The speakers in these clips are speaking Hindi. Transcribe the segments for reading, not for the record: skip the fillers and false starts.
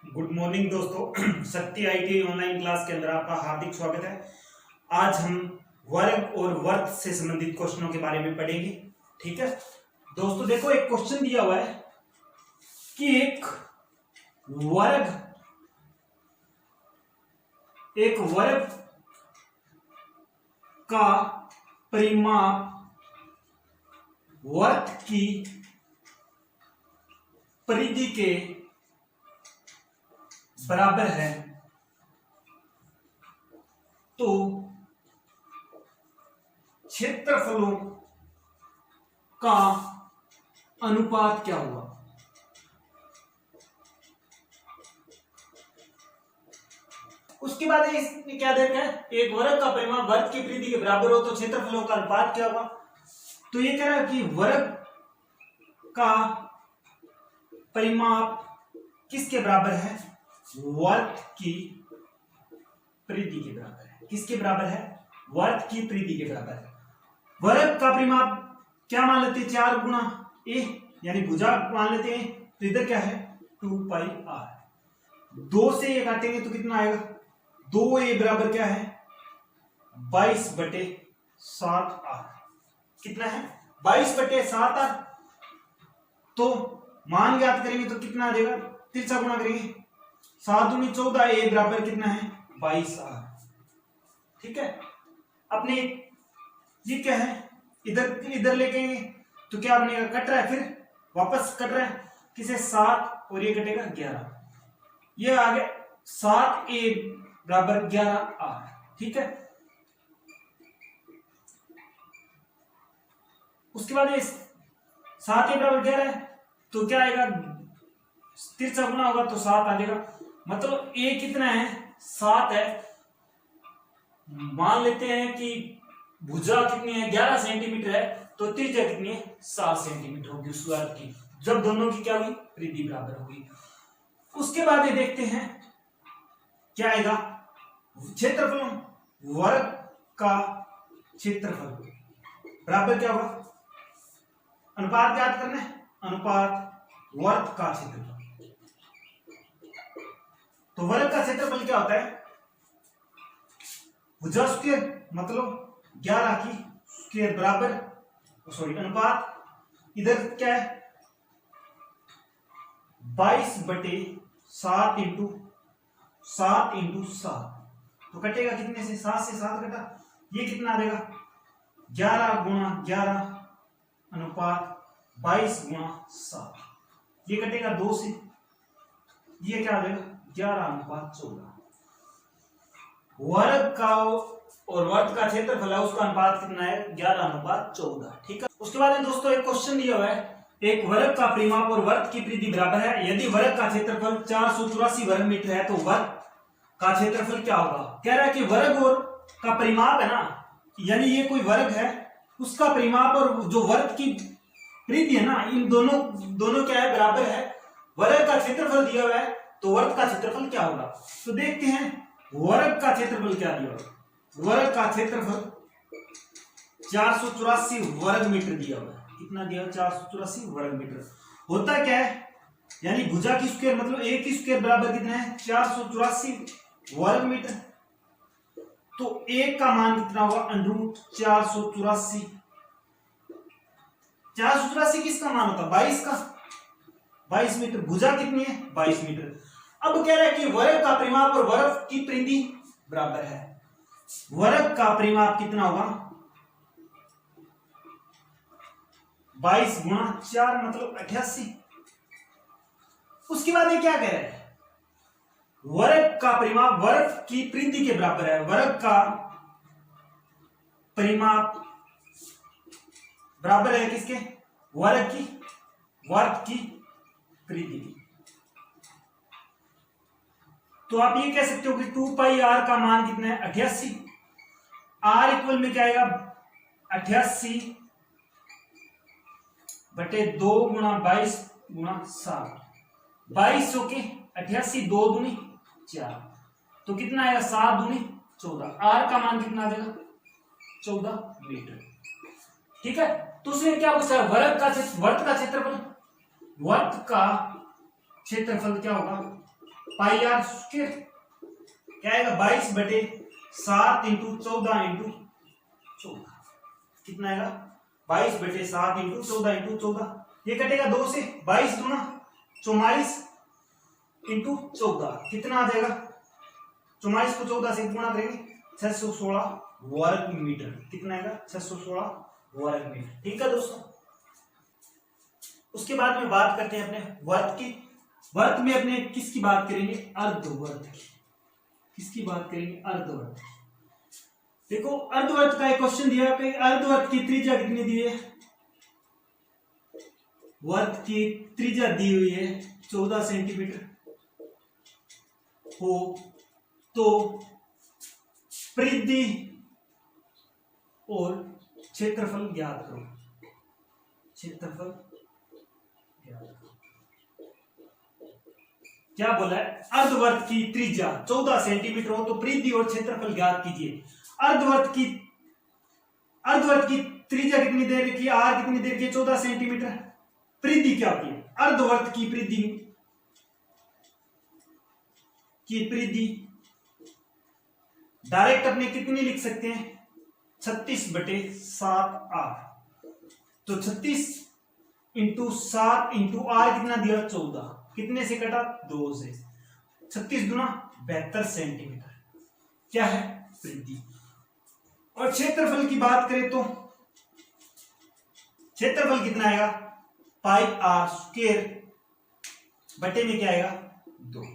गुड मॉर्निंग दोस्तों। शक्ति आईटी ऑनलाइन क्लास के अंदर आपका हार्दिक स्वागत है। आज हम वर्ग और वर्त से संबंधित क्वेश्चनों के बारे में पढ़ेंगे। ठीक है दोस्तों, देखो एक क्वेश्चन दिया हुआ है कि एक वर्ग का परिमाप वर्त की परिधि के बराबर है तो क्षेत्रफलों का अनुपात क्या होगा। उसके बाद इसने क्या देखा है, एक वर्ग का परिमाप वर्ग की परिधि के बराबर हो तो क्षेत्रफलों का अनुपात क्या होगा। तो ये कह रहा है कि वर्ग का परिमाप किसके बराबर है, वर्ग की परिधि के बराबर है। किसके बराबर है, वर्ग की परिधि के बराबर है। वर्ग का परिमाप क्या मान लेते हैं, 4 गुना ए यानी भुजा मान लेते हैं। तो इधर क्या है 2πr, 2 से ये काटेंगे तो कितना आएगा, 2a बराबर क्या है 22/7r। कितना है 22/7r। तो मान ज्ञात करेंगे तो कितना आ जाएगा, तिरछा गुणा करेंगे 7 दूनी 14, a बराबर कितना है 22r। ठीक है, अपने ये क्या है इधर लेके तो क्या बनेगा, कट रहा है फिर वापस कट रहा है किसे 7 और ये कटेगा 11। ये आ गया 7a बराबर 11r। ठीक है, उसके बाद ये 7a बराबर 11 है तो क्या आएगा, तिरछा गुना होगा तो 7 आ जाएगा। मतलब a कितना है 7 है। मान लेते हैं कि भुजा कितनी है 11 सेंटीमीटर है तो तिरछा कितनी है 7 सेंटीमीटर होगी उस वर्ग की, जब दोनों की क्या हुई परिधि बराबर होगी। उसके बाद ये देखते हैं क्या आएगा, क्षेत्रफल वर्ग का क्षेत्रफल बराबर क्या होगा, अनुपात ज्ञात करना है, अनुपात वर्ग का क्षेत्रफल। तो वर्ग का क्षेत्रफल क्या होता है, भुजा स्क्वायर मतलब 11 की स्क्वायर बराबर अनुपात इधर क्या है 22/7 इंटू 7 तो कटेगा कितने से, 7 से 7 कटा, ये कितना आ जाएगा 11 गुणा 11 अनुपात 22 गुणा 7, ये कटेगा 2 से, ये क्या आ जाएगा 11/14। वर्ग का और वर्ग का क्षेत्रफल है उसका अनुपात कितना है 11/14। ठीक है, उसके बाद में दोस्तों एक क्वेश्चन दिया हुआ है, एक वर्ग का परिमाप और वर्ग की परिधि बराबर है। यदि वर्ग का क्षेत्रफल 484 वर्ग मीटर है तो वर्ग का क्षेत्रफल क्या होगा। कह रहा है कि वर्ग और का परिमाप है ना, यानी ये कोई वर्ग है उसका परिमाप और जो वर्ग की परिधि है ना, इन दोनों क्या है बराबर है। वर्ग का क्षेत्रफल दिया हुआ है तो वर्ग का क्षेत्रफल क्या होगा। तो देखते हैं वर्ग का क्षेत्रफल क्या दिया हुआ, वर्ग का क्षेत्रफल 484 वर्ग मीटर दिया हुआ है। कितना दिया हुआ 484 वर्ग मीटर। होता क्या है, यानी भुजा की स्क्वायर मतलब a की स्क्वायर बराबर कितना है 484 वर्ग मीटर। तो a का मान कितना होगा √484। 484 किसका मान होता है 22 का, 22 मीटर। भुजा कितनी है 22 मीटर। अब कह रहा है कि वर्ग का परिमाप और वर्ग की परिधि बराबर है। वर्ग का परिमाप कितना होगा 22 गुणा 4 मतलब 88। उसके बाद ये क्या कह रहा है, वर्ग का परिमाप वर्ग की परिधि के बराबर है। वर्ग का परिमाप बराबर है किसके, वर्ग की परिधि की। तो आप ये कह सकते हो कि 2πr का मान कितना है 88। r इक्वल में क्या आएगा 88/2 गुणा 22 गुणा 7, 22 होके 88 2 दूनी 4 तो कितना आएगा 7 दूनी 14। r का मान कितना आ जाएगा 14 मीटर। ठीक है, तो उसने क्या पूछा, वर्ग का क्षेत्रफल क्या होगा पाई आर स्क्वायर क्या आएगा 22/7 इंटू 14 इंटू 14 कितना आएगा 22/7 इंटू 14 इंटू 14 ये कटेगा 2 से 22 दूना 44 इंटू 14 कितना आ जाएगा 44 को 14 से गुणा करेंगे 616 वर्ग मीटर कितना आएगा 616 वर्ग मीटर। ठीक है दोस्तों, उसके बाद में बात करते हैं अपने वर्त की। वर्त में अपने किसकी बात करेंगे अर्धवर्त की। किसकी बात करेंगे अर्धवर्त। देखो अर्धवर्त का एक क्वेश्चन दिया कि अर्धवर्त की त्रिज्या कितनी दी है। वर्त की त्रिज्या दी हुई है 14 सेंटीमीटर हो तो परिधि और क्षेत्रफल ज्ञात करो। क्षेत्रफल क्या बोला है अर्धवर्त की त्रिज्या 14 सेंटीमीटर हो तो परिधि और क्षेत्रफल ज्ञात कीजिए। अर्धवर्त की त्रिज्या कितनी दे रखी है आर कितनी दे रखी है 14 सेंटीमीटर। परिधि क्या होती है अर्धवर्त की परिधि डायरेक्ट अपने कितनी लिख सकते हैं 36/7 आर। तो 36 इंटू 7 इंटू आर कितना दिया 14 कितने से कटा 2 से 36 दूना 72 सेंटीमीटर क्या है परिधि। और क्षेत्रफल की बात करें तो क्षेत्रफल कितना आएगा पाई आर स्क्वायर बटे में क्या आएगा 2।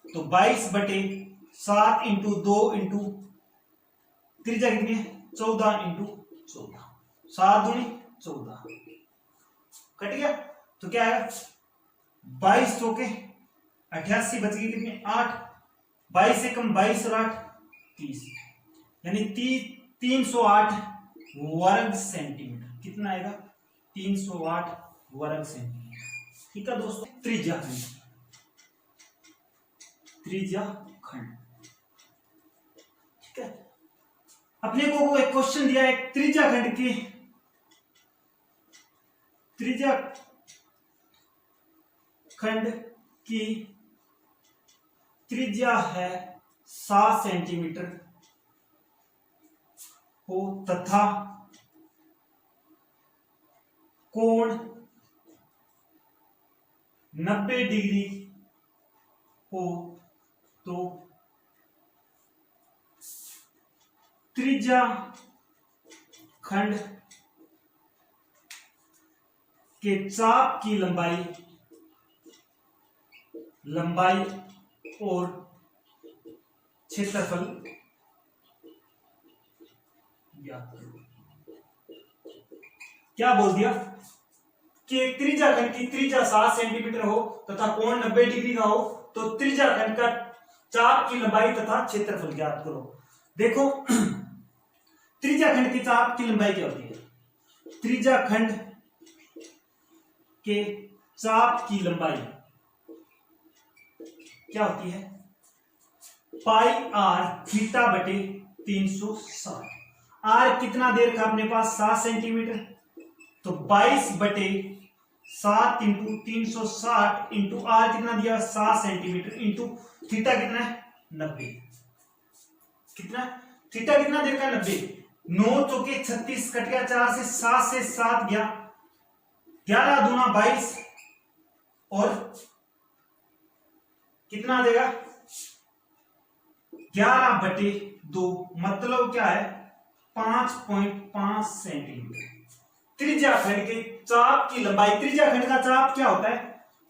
तो 22/7 इंटू 2 इंटू त्रिज्या कितनी है 14 इंटू 14 7 दूनी 14 कट गया। तो क्या आएगा 22 चौके 88 बच गई कितनी 8 22 से कम 22 और 8 30 यानी 308 वर्ग सेंटीमीटर कितना आएगा 308 वर्ग सेंटीमीटर। ठीक है दोस्तों, त्रिज्या खंड ठीक है। अपने को एक क्वेश्चन दिया है त्रिज्या खंड की त्रिज्या है 7 सेंटीमीटर हो तथा कोण 90 डिग्री हो तो त्रिज्या खंड के चाप की लंबाई और क्षेत्रफल ज्ञात करो। क्या बोल दिया कि एक त्रिज्या खंड की त्रिज्या 7 सेंटीमीटर हो तथा कोण 90 डिग्री का हो तो त्रिज्या खंड का चाप की लंबाई तथा क्षेत्रफल ज्ञात करो। देखो त्रिज्या खंड की चाप की लंबाई क्या होती है त्रिज्या खंड के चाप की लंबाई क्या होती है पाई आर थीटा बटे 360। आर कितना देर का अपने पास 7 सेंटीमीटर तो 22/7 इंटू 360 इंटू आर कितना दिया 7 सेंटीमीटर इंटू थीटा कितना है 90 कितना थीटा कितना देर का 90 9 चौके 36 कट गया 4 से 7 से 7 गया 11 दूना 22 और कितना आ जाएगा 11/2 मतलब क्या है 5.5 सेंटीमीटर। त्रिज्या खंड के चाप की लंबाई त्रिज्या खंड का चाप क्या होता है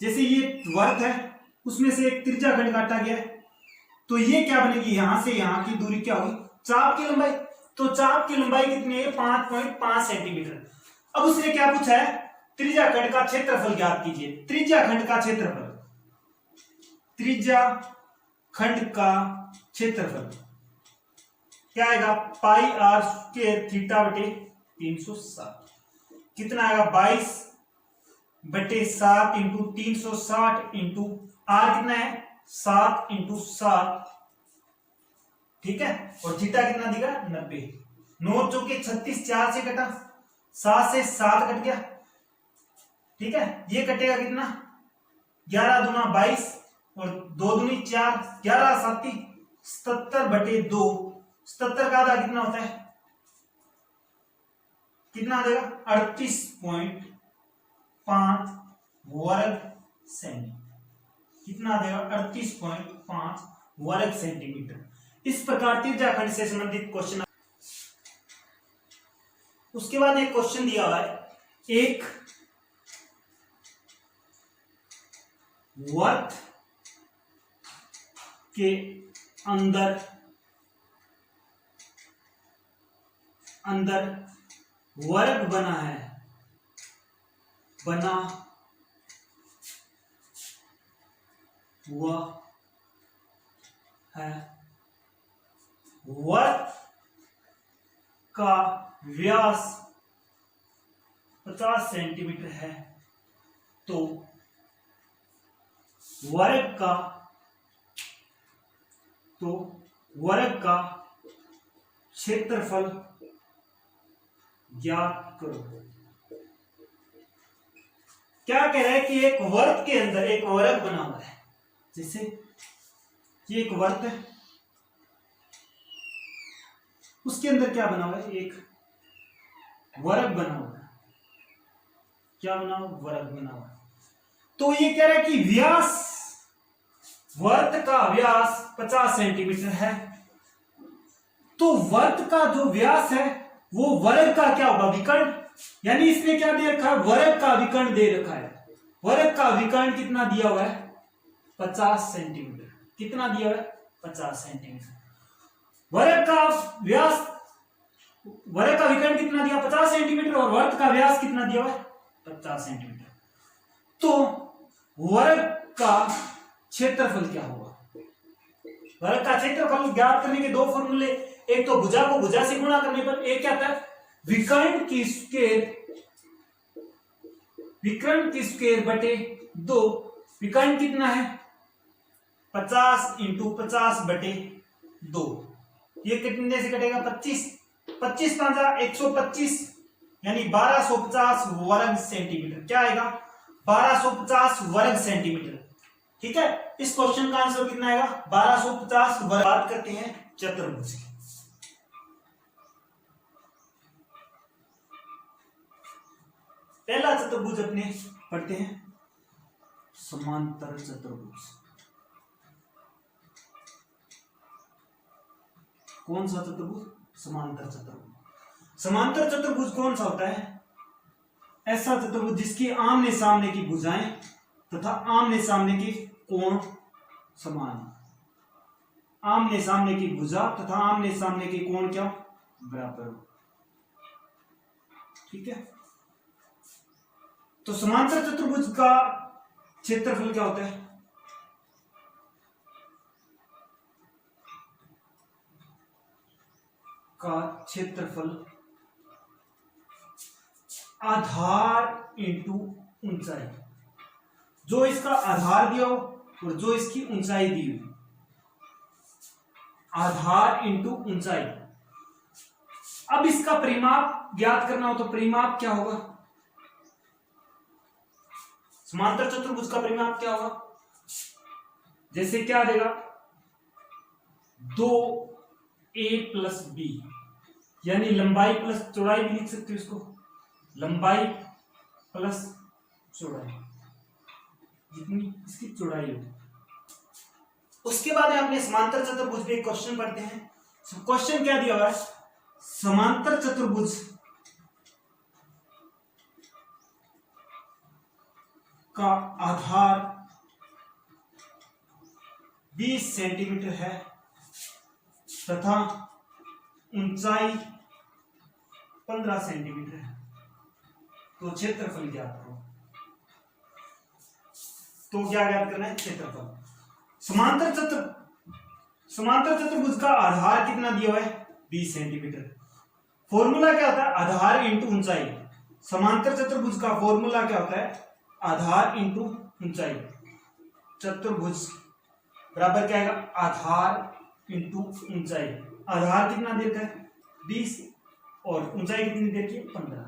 जैसे ये वर्ग है उसमें से एक त्रिज्या खंड काटा गया है तो ये क्या बनेगी यहां से यहां की दूरी क्या होगी चाप की लंबाई। तो चाप की लंबाई कितनी है 5.5 सेंटीमीटर। अब उसने क्या पूछा है त्रिज्या खंड का क्षेत्रफल ज्ञात कीजिए। त्रिज्या खंड का क्षेत्रफल क्या आएगा पाई आर स्क्वायर थीटा बटे 360 कितना आएगा 22/7 इंटू 360 इंटू आर कितना है 7 इंटू 7 ठीक है और थीटा कितना दिखा 90 9 चौके 36 4 से कटा 7 से 7 कट गया ठीक है ये कटेगा कितना 11 दूना 22 और 2 दूनी 4, 11 7 77/2। 77 का आधा कितना होता है, कितना आ जाएगा 38.5 वर्ग सेंटीमीटर। कितना आ जाएगा 38.5 वर्ग सेंटीमीटर। इस प्रकार त्रिज्याखंड से संबंधित क्वेश्चन। उसके बाद एक क्वेश्चन दिया हुआ है, एक वर्त के अंदर वर्ग बना हुआ है। वर्ग का व्यास 50 सेंटीमीटर है, तो वर्ग का क्षेत्रफल ज्ञात करो। क्या कह रहा है कि एक वर्ग के अंदर एक वर्ग बना हुआ है। जैसे ये एक वर्ग है, उसके अंदर क्या बना हुआ है, एक वर्ग बना हुआ है। क्या बना हुआ, वर्ग बना हुआ है। तो ये कह रहा है कि वर्ग का व्यास 50 सेंटीमीटर है, तो वर्ग का जो व्यास है वो वर्ग का क्या होगा, विकर्ण। यानी इसने क्या दे रखा है, वर्ग का विकर्ण दे रखा है। वर्ग का विकर्ण कितना दिया हुआ है, 50 सेंटीमीटर। कितना दिया हुआ है, 50 सेंटीमीटर। वर्ग का व्यास, वर्ग का विकर्ण कितना दिया, 50 सेंटीमीटर, और वर्ग का व्यास कितना दिया हुआ है, 50 सेंटीमीटर। तो वर्ग का क्षेत्रफल क्या होगा। वर्ग का क्षेत्रफल ज्ञात करने के दो फॉर्मूले, एक तो भुजा को भुजा से गुणा करने पर, एक क्या था, विकर्ण की स्क्वायर बटे 2। विकर्ण कितना है, 50 × 50/2। ये कितने से कटेगा, 25 25 5 125, यानी 1250 वर्ग सेंटीमीटर। क्या आएगा, 1250 वर्ग सेंटीमीटर। ठीक है, इस क्वेश्चन का आंसर कितना आएगा, 1250 वर्ग। बात करते हैं चतुर्भुज की। पहला चतुर्भुज अपने पढ़ते हैं, समांतर चतुर्भुज। कौन सा चतुर्भुज, समांतर चतुर्भुज। समांतर चतुर्भुज कौन सा होता है, ऐसा चतुर्भुज जिसकी आमने सामने की भुजाएं तथा आमने सामने के कोण समान। आमने सामने की भुजा तथा आमने सामने के कोण क्या, बराबर हो। ठीक है, तो समांतर चतुर्भुज का क्षेत्रफल क्या होता है, का क्षेत्रफल आधार इंटू ऊंचाई। जो इसका आधार दिया हो और जो इसकी ऊंचाई दी हुई, आधार इंटू ऊंचाई। अब इसका परिमाप ज्ञात करना हो तो परिमाप क्या होगा, समांतर चतुर्भुज का परिमाप क्या होगा। जैसे क्या देगा, 2a + b, यानी लंबाई प्लस चौड़ाई भी लिख सकते हो इसको, लंबाई प्लस चौड़ाई, जितनी इसकी चौड़ाई हो। उसके बाद अपने समांतर चतुर्भुज पे क्वेश्चन पढ़ते हैं। क्वेश्चन क्या दिया हुआ है, समांतर चतुर्भुज का आधार 20 सेंटीमीटर है तथा ऊंचाई 15 सेंटीमीटर है, तो क्षेत्रफल ज्ञात करो। तो क्या ज्ञात करना है, क्षेत्रफल। समांतर चतुर्भुज का आधार कितना दिया हुआ है, 20 सेंटीमीटर। फॉर्मूला क्या होता है, आधार इंटू ऊंचाई। समांतर चतुर्भुज का फॉर्मूला क्या होता है, आधार इंटू ऊंचाई। चतुर्भुज बराबर क्या आएगा, आधार इंटू ऊंचाई। आधार कितना दे रखा है, 20, और ऊंचाई कितनी दे रखी है, 15।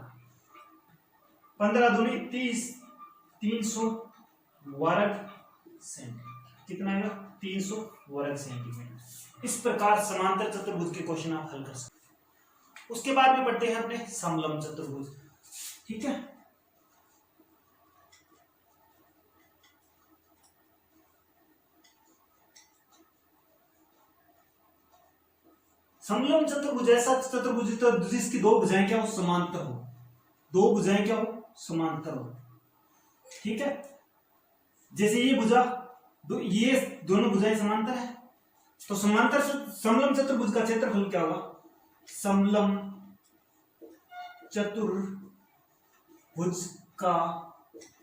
15 दूनी 30, 300 वर्ग सेंटीमीटर। कितना आएगा 300 वर्ग सेंटीमीटर। इस प्रकार समांतर चतुर्भुज के क्वेश्चन आप हल कर सकते हैं। उसके बाद में पढ़ते हैं अपने समलंब चतुर्भुज। ठीक है, समलंब चतुर्भुज ऐसा चतुर्भुज जिसकी दो भुजाएं क्या हो समांतर हो, दो भुजाएं क्या हो समांतर हो। ठीक है, जैसे ये भुजा ये दोनों भुजाएं समांतर है, तो समांतर समलंब चतुर्भुज का क्षेत्रफल क्या होगा, समलंब चतुर्भुज का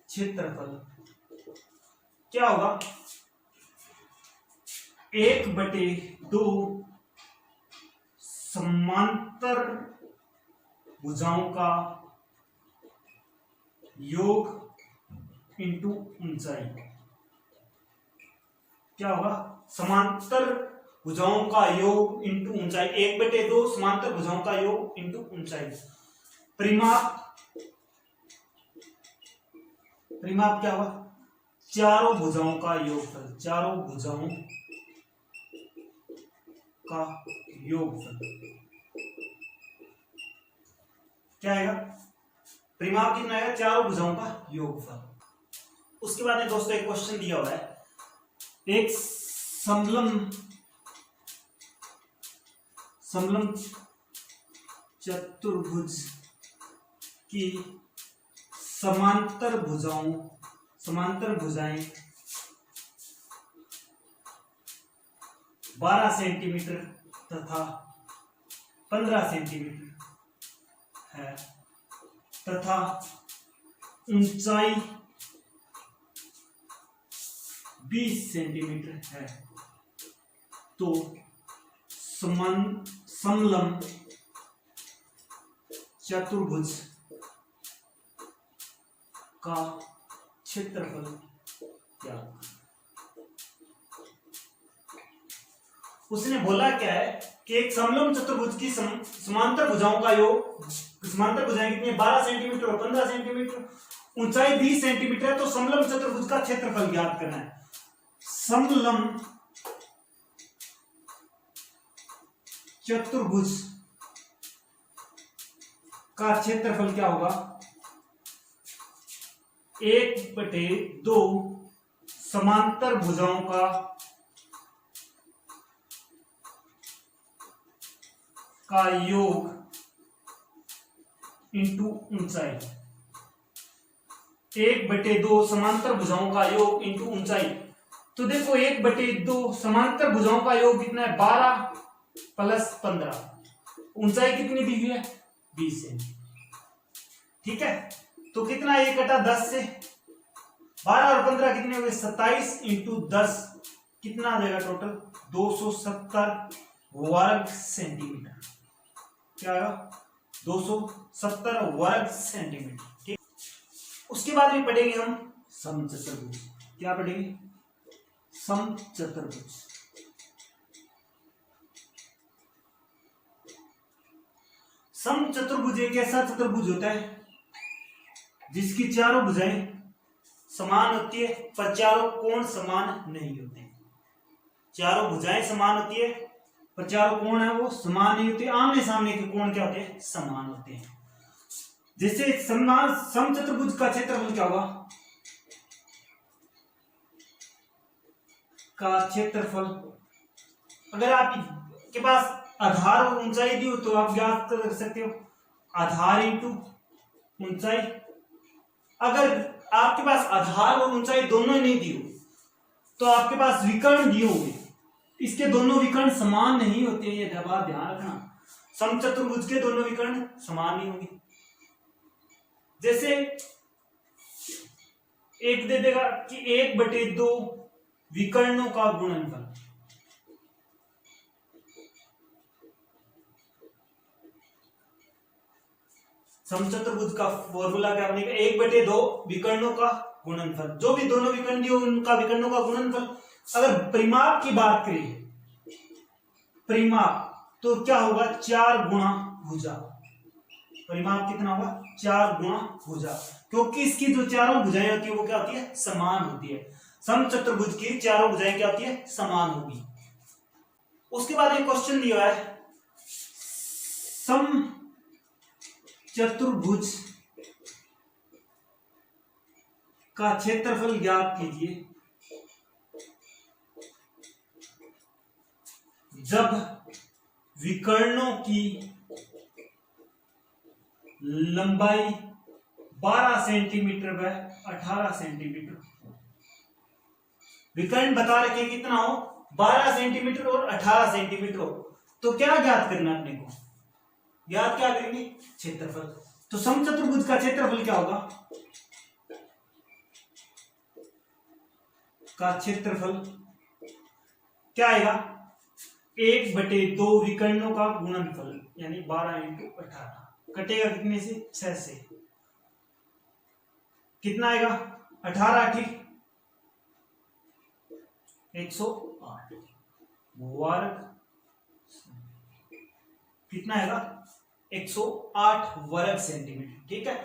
क्षेत्रफल क्या होगा 1/2 समांतर भुजाओं का योग इंटू ऊंचाई। क्या होगा, समांतर भुजाओं का योग इंटू ऊंचाई, 1/2 समांतर भुजाओं का योग इंटू ऊंचाई। परिमाप क्या होगा, चारों भुजाओं का योगफल, चारों भुजाओं का योगफल क्या आएगा, परिमाप कितना आएगा, चारों भुजाओं का योगफल। उसके बाद में दोस्तों एक क्वेश्चन दिया हुआ है, एक समलंब चतुर्भुज की समांतर भुजाएं 12 सेंटीमीटर तथा 15 सेंटीमीटर है तथा ऊंचाई 20 सेंटीमीटर है, तो समलंब चतुर्भुज का क्षेत्रफल क्या। उसने बोला क्या है कि एक समलंब चतुर्भुज की समांतर भुजाओं का योग, समांतर भुजाएं कितनी है 12 सेंटीमीटर और 15 सेंटीमीटर, ऊंचाई 20 सेंटीमीटर है, तो समलंब चतुर्भुज का क्षेत्रफल ज्ञात करना है। समलंब चतुर्भुज का क्षेत्रफल क्या होगा, 1/2 समांतर भुजाओं का योग इंटू ऊंचाई, 1/2 समांतर भुजाओं का योग इंटू ऊंचाई। तो देखो 1/2 समांतर भुजाओं का योग कितना है 12 + 15, ऊंचाई कितनी दी हुई है 20 सेंटीमीटर। ठीक है, तो कितना 1 कटा 10 से 12 और 15 कितने हो गए 27 × 10 कितना आ जाएगा टोटल 270 वर्ग सेंटीमीटर। क्या आएगा 270 वर्ग सेंटीमीटर। ठीक, उसके बाद में पढ़ेंगे हम समचतुर्भुज। क्या पढ़ेंगे, समचतुर्भुज। समचतुर्भुज एक ऐसा चतुर्भुज होता है जिसकी चारों भुजाएं समान होती है पर चारों कोण समान नहीं होते। चारों भुजाएं समान होती है पर चारों कोण है वो समान नहीं होते। आमने सामने के कोण क्या होते हैं समान होते हैं। जैसे समचतुर्भुज का क्षेत्रफल क्या होगा, का क्षेत्रफल अगर आपके पास आधार और ऊंचाई दी हो तो आप ज्ञात कर सकते हो, आधार इंटू ऊंचाई। अगर आपके पास आधार और ऊंचाई दोनों ही नहीं दी हो तो आपके पास विकर्ण दिए होंगे, इसके दोनों विकर्ण समान नहीं होते हैं। ये बात ध्यान रखना, समचतुर्भुज के दोनों विकर्ण समान नहीं होंगे। जैसे एक दे देगा कि 1/2 विकर्णों का गुणनफल, समचतुर्भुज का फॉर्मूला क्या बनेगा 1/2 विकर्णों का गुणनफल, जो भी दोनों विकर्ण दिए उनका विकर्णों का गुणनफल। अगर परिमाप की बात करें, परिमाप तो क्या होगा 4 गुणा भुजा। परिमाप कितना होगा 4 गुणा भुजा, क्योंकि इसकी जो चारों भुजाएं होती है वो क्या होती है समान होती है। समचतुर्भुज की चारों भुजाएं क्या होती है, समान होगी। उसके बाद एक क्वेश्चन दिया है, समचतुर्भुज का क्षेत्रफल ज्ञात कीजिए जब विकर्णों की लंबाई 12 सेंटीमीटर व 18 सेंटीमीटर। विकर्ण बता रखे कितना हो, 12 सेंटीमीटर और 18 सेंटीमीटर हो, तो क्या ज्ञात करना अपने को, ज्ञात क्या करेंगे, क्षेत्रफल। तो समचतुर्भुज का क्षेत्रफल क्या होगा, का क्षेत्रफल क्या आएगा, 1/2 विकर्णों का गुणनफल, यानी 12 × 18, कटेगा कितने से, 6 से, कितना आएगा, 18 ठीक 108 वर्ग, कितना आएगा, 108 वर्ग सेंटीमीटर। ठीक है,